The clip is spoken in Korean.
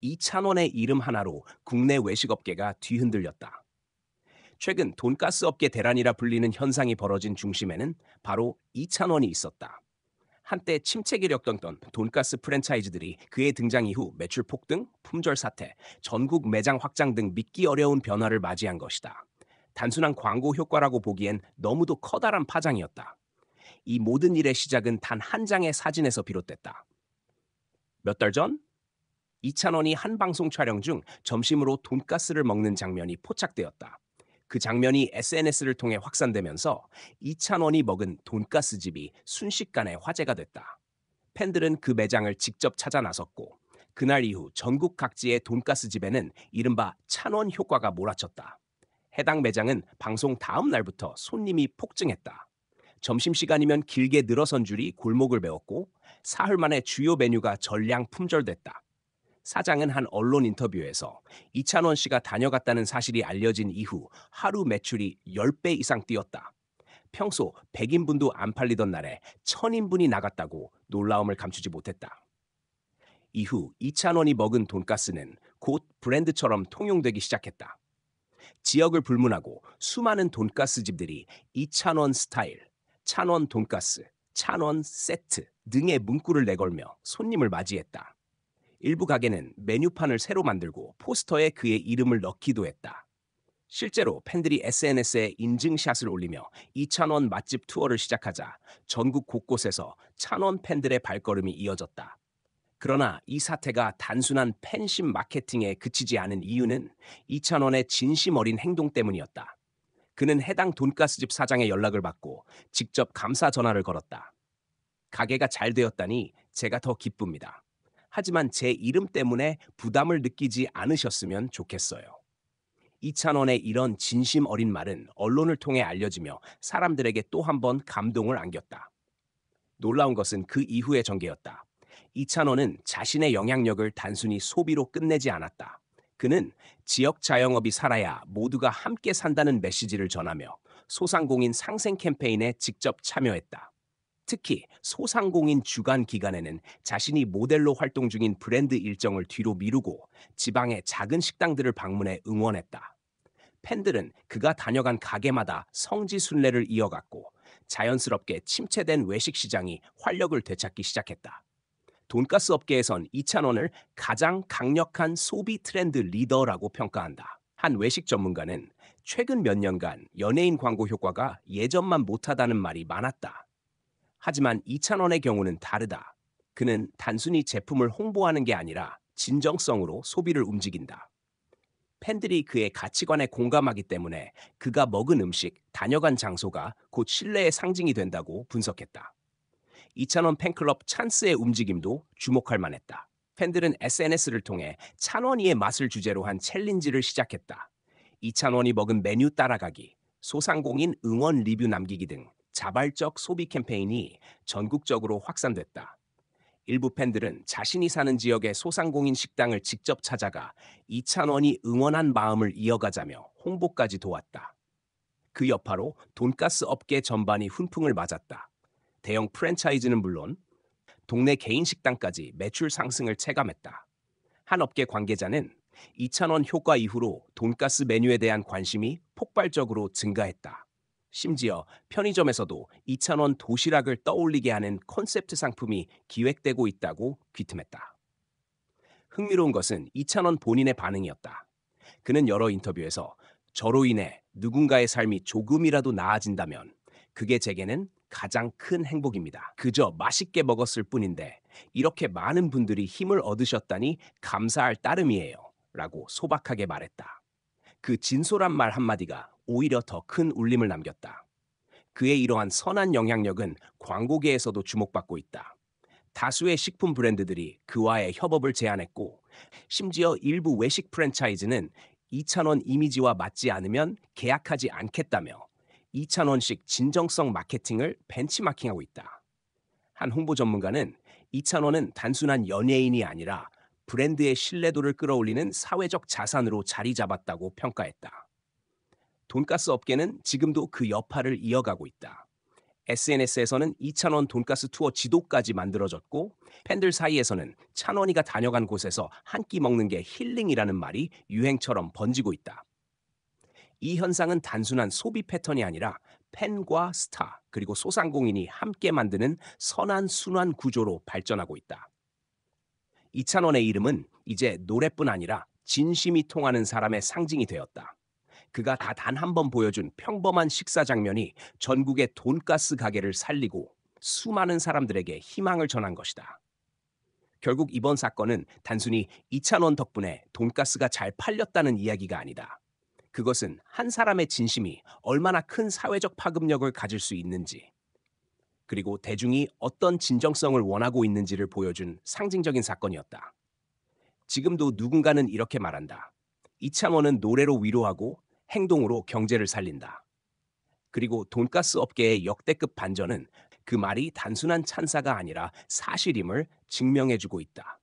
이찬원의 이름 하나로 국내 외식업계가 뒤흔들렸다. 최근 돈가스 업계 대란이라 불리는 현상이 벌어진 중심에는 바로 이찬원이 있었다. 한때 침체기를 겪던 돈가스 프랜차이즈들이 그의 등장 이후 매출 폭등, 품절 사태, 전국 매장 확장 등 믿기 어려운 변화를 맞이한 것이다. 단순한 광고 효과라고 보기엔 너무도 커다란 파장이었다. 이 모든 일의 시작은 단 한 장의 사진에서 비롯됐다. 몇 달 전 이찬원이 한 방송 촬영 중 점심으로 돈가스를 먹는 장면이 포착되었다. 그 장면이 SNS를 통해 확산되면서 이찬원이 먹은 돈가스 집이 순식간에 화제가 됐다. 팬들은 그 매장을 직접 찾아 나섰고 그날 이후 전국 각지의 돈가스 집에는 이른바 찬원 효과가 몰아쳤다. 해당 매장은 방송 다음 날부터 손님이 폭증했다. 점심시간이면 길게 늘어선 줄이 골목을 메웠고 사흘 만에 주요 메뉴가 전량 품절됐다. 사장은 한 언론 인터뷰에서 이찬원 씨가 다녀갔다는 사실이 알려진 이후 하루 매출이 10배 이상 뛰었다. 평소 100인분도 안 팔리던 날에 1000인분이 나갔다고 놀라움을 감추지 못했다. 이후 이찬원이 먹은 돈가스는 곧 브랜드처럼 통용되기 시작했다. 지역을 불문하고 수많은 돈가스 집들이 이찬원 스타일, 찬원 돈가스, 찬원 세트 등의 문구를 내걸며 손님을 맞이했다. 일부 가게는 메뉴판을 새로 만들고 포스터에 그의 이름을 넣기도 했다. 실제로 팬들이 SNS에 인증샷을 올리며 이찬원 맛집 투어를 시작하자 전국 곳곳에서 찬원 팬들의 발걸음이 이어졌다. 그러나 이 사태가 단순한 팬심 마케팅에 그치지 않은 이유는 이찬원의 진심 어린 행동 때문이었다. 그는 해당 돈가스집 사장의 연락을 받고 직접 감사 전화를 걸었다. 가게가 잘 되었다니 제가 더 기쁩니다. 하지만 제 이름 때문에 부담을 느끼지 않으셨으면 좋겠어요. 이찬원의 이런 진심 어린 말은 언론을 통해 알려지며 사람들에게 또 한 번 감동을 안겼다. 놀라운 것은 그 이후의 전개였다. 이찬원은 자신의 영향력을 단순히 소비로 끝내지 않았다. 그는 지역 자영업이 살아야 모두가 함께 산다는 메시지를 전하며 소상공인 상생 캠페인에 직접 참여했다. 특히 소상공인 주간 기간에는 자신이 모델로 활동 중인 브랜드 일정을 뒤로 미루고 지방의 작은 식당들을 방문해 응원했다. 팬들은 그가 다녀간 가게마다 성지순례를 이어갔고 자연스럽게 침체된 외식 시장이 활력을 되찾기 시작했다. 돈가스 업계에선 이찬원을 가장 강력한 소비 트렌드 리더라고 평가한다. 한 외식 전문가는 최근 몇 년간 연예인 광고 효과가 예전만 못하다는 말이 많았다. 하지만 이찬원의 경우는 다르다. 그는 단순히 제품을 홍보하는 게 아니라 진정성으로 소비를 움직인다. 팬들이 그의 가치관에 공감하기 때문에 그가 먹은 음식, 다녀간 장소가 곧 신뢰의 상징이 된다고 분석했다. 이찬원 팬클럽 찬스의 움직임도 주목할 만했다. 팬들은 SNS를 통해 찬원이의 맛을 주제로 한 챌린지를 시작했다. 이찬원이 먹은 메뉴 따라가기, 소상공인 응원 리뷰 남기기 등 자발적 소비 캠페인이 전국적으로 확산됐다. 일부 팬들은 자신이 사는 지역의 소상공인 식당을 직접 찾아가 이찬원이 응원한 마음을 이어가자며 홍보까지 도왔다. 그 여파로 돈가스 업계 전반이 훈풍을 맞았다. 대형 프랜차이즈는 물론 동네 개인 식당까지 매출 상승을 체감했다. 한 업계 관계자는 이찬원 효과 이후로 돈가스 메뉴에 대한 관심이 폭발적으로 증가했다. 심지어 편의점에서도 이찬원 도시락을 떠올리게 하는 콘셉트 상품이 기획되고 있다고 귀틈했다. 흥미로운 것은 이찬원 본인의 반응이었다. 그는 여러 인터뷰에서 저로 인해 누군가의 삶이 조금이라도 나아진다면 그게 제게는 가장 큰 행복입니다. 그저 맛있게 먹었을 뿐인데 이렇게 많은 분들이 힘을 얻으셨다니 감사할 따름이에요. 라고 소박하게 말했다. 그 진솔한 말 한마디가 오히려 더 큰 울림을 남겼다. 그의 이러한 선한 영향력은 광고계에서도 주목받고 있다. 다수의 식품 브랜드들이 그와의 협업을 제안했고, 심지어 일부 외식 프랜차이즈는 2,000원 이미지와 맞지 않으면 계약하지 않겠다며 2,000원씩 진정성 마케팅을 벤치마킹하고 있다. 한 홍보 전문가는 2,000원은 단순한 연예인이 아니라 브랜드의 신뢰도를 끌어올리는 사회적 자산으로 자리 잡았다고 평가했다. 돈가스 업계는 지금도 그 여파를 이어가고 있다. SNS에서는 이찬원 돈가스 투어 지도까지 만들어졌고 팬들 사이에서는 찬원이가 다녀간 곳에서 한 끼 먹는 게 힐링이라는 말이 유행처럼 번지고 있다. 이 현상은 단순한 소비 패턴이 아니라 팬과 스타 그리고 소상공인이 함께 만드는 선한 순환 구조로 발전하고 있다. 이찬원의 이름은 이제 노래뿐 아니라 진심이 통하는 사람의 상징이 되었다. 그가 다 단 한 번 보여준 평범한 식사 장면이 전국의 돈가스 가게를 살리고 수많은 사람들에게 희망을 전한 것이다. 결국 이번 사건은 단순히 이찬원 덕분에 돈가스가 잘 팔렸다는 이야기가 아니다. 그것은 한 사람의 진심이 얼마나 큰 사회적 파급력을 가질 수 있는지, 그리고 대중이 어떤 진정성을 원하고 있는지를 보여준 상징적인 사건이었다. 지금도 누군가는 이렇게 말한다. 이창원은 노래로 위로하고 행동으로 경제를 살린다. 그리고 돈가스 업계의 역대급 반전은 그 말이 단순한 찬사가 아니라 사실임을 증명해주고 있다.